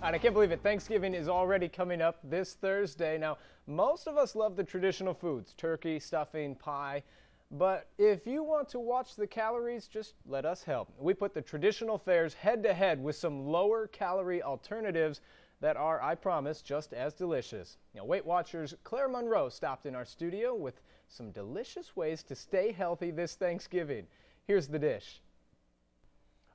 And I can't believe it. Thanksgiving is already coming up this Thursday. Now, most of us love the traditional foods, turkey, stuffing, pie. But if you want to watch the calories, just let us help. We put the traditional fares head to head with some lower calorie alternatives that are, I promise, just as delicious. Now, Weight Watchers Claire Monroe stopped in our studio with some delicious ways to stay healthy this Thanksgiving. Here's the dish.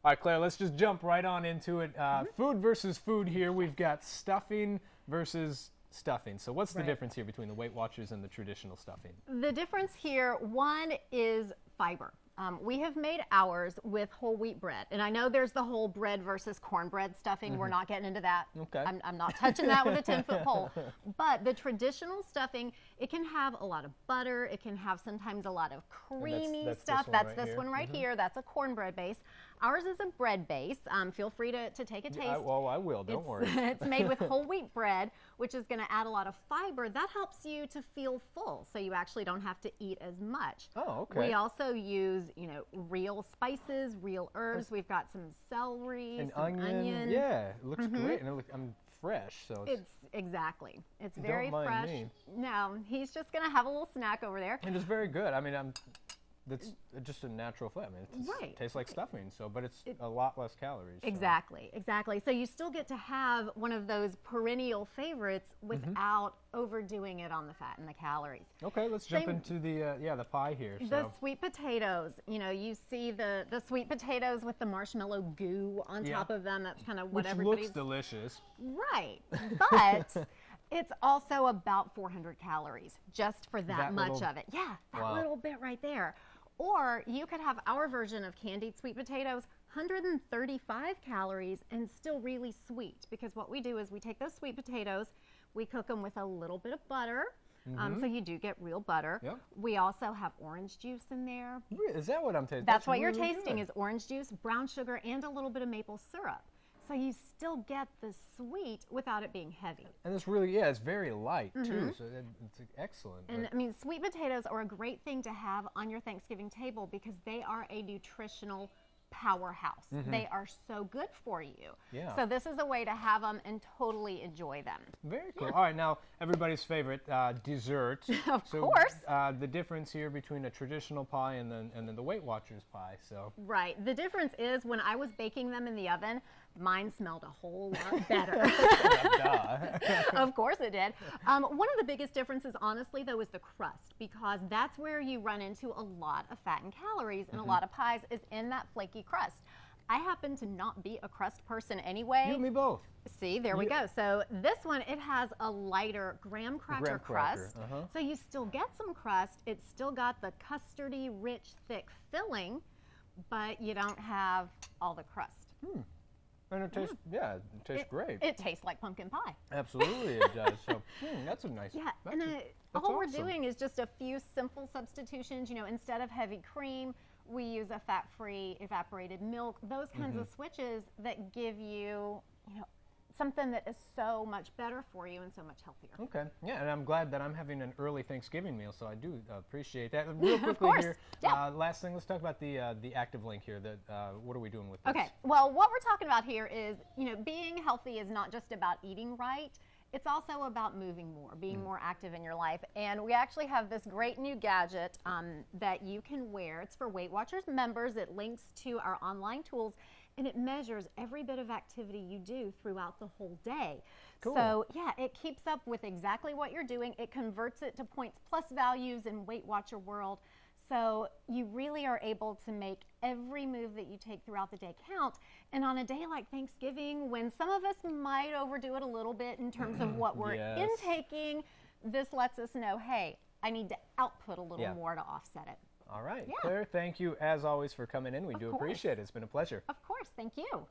All right, Claire, let's just jump right on into it. Food versus food here. We've got stuffing versus stuffing. So what's the difference here between the Weight Watchers and the traditional stuffing? The difference here, one is fiber. We have made ours with whole wheat bread. And I know there's the whole bread versus cornbread stuffing. We're not getting into that. Okay. I'm not touching that with a 10-foot pole. But the traditional stuffing, it can have a lot of butter. It can have sometimes a lot of creamy stuff. That's this one right here. That's a cornbread base. Ours is a bread base. Feel free to take a taste. Yeah, well, I will. Don't worry. It's made with whole wheat bread, which is going to add a lot of fiber. That helps you to feel full, so you actually don't have to eat as much. Oh, okay. We also use, real spices, real herbs. We've got some celery, An some onion. Yeah, it looks great, and I'm fresh, so It's exactly. It's very don't mind fresh. me. No, he's just going to have a little snack over there. And it's very good. I mean, that's just a natural flavor. I mean, it tastes like stuffing, but it's a lot less calories. Exactly, exactly. So you still get to have one of those perennial favorites without overdoing it on the fat and the calories. Okay, let's jump into the pie here. The sweet potatoes. You see the sweet potatoes with the marshmallow goo on top of them. That's kind of what everybody's... looks delicious. Right, but it's also about 400 calories just for that much of it. Yeah, that little bit right there. Or you could have our version of candied sweet potatoes, 135 calories and still really sweet, because what we do is we take those sweet potatoes, we cook them with a little bit of butter, so you do get real butter. Yep. We also have orange juice in there. Is that what I'm tasting? That's what you're tasting is orange juice, brown sugar, and a little bit of maple syrup. So you still get the sweet without it being heavy. And it's really, it's very light too, so it's excellent. And I mean, sweet potatoes are a great thing to have on your Thanksgiving table because they are a nutritional powerhouse. They are so good for you. Yeah. So this is a way to have them and totally enjoy them. Very cool. All right, now everybody's favorite dessert. Of course. The difference here between a traditional pie and then the Weight Watchers pie. So. Right. The difference is when I was baking them in the oven, mine smelled a whole lot better. Of course it did. One of the biggest differences, honestly, though, is the crust, because that's where you run into a lot of fat and calories in a lot of pies is in that flaky crust. I happen to not be a crust person anyway. You and me both. See, there we go. So this one, it has a lighter graham cracker crust. So you still get some crust. It's still got the custardy, rich, thick filling, but you don't have all the crust. And it tastes, it tastes great. It tastes like pumpkin pie. Absolutely, it does. So, that's a nice. Yeah, and all we're doing is just a few simple substitutions. Instead of heavy cream, we use a fat-free evaporated milk. Those kinds of switches that give you, something that is so much better for you and so much healthier. Okay, yeah, and I'm glad that I'm having an early Thanksgiving meal, so I do appreciate that. Real quickly here, last thing, let's talk about the active link here. What are we doing with this? Okay, well, what we're talking about here is, being healthy is not just about eating right. It's also about moving more, being more active in your life. And we actually have this great new gadget that you can wear. It's for Weight Watchers members. It links to our online tools, and it measures every bit of activity you do throughout the whole day. Cool. So, yeah, it keeps up with exactly what you're doing. It converts it to points plus values in Weight Watcher world. So you really are able to make every move that you take throughout the day count. And on a day like Thanksgiving, when some of us might overdo it a little bit in terms of what we're intaking, this lets us know, hey, I need to output a little more to offset it. All right. Claire, thank you as always for coming in. We do appreciate it. It's been a pleasure. Of course. Thank you.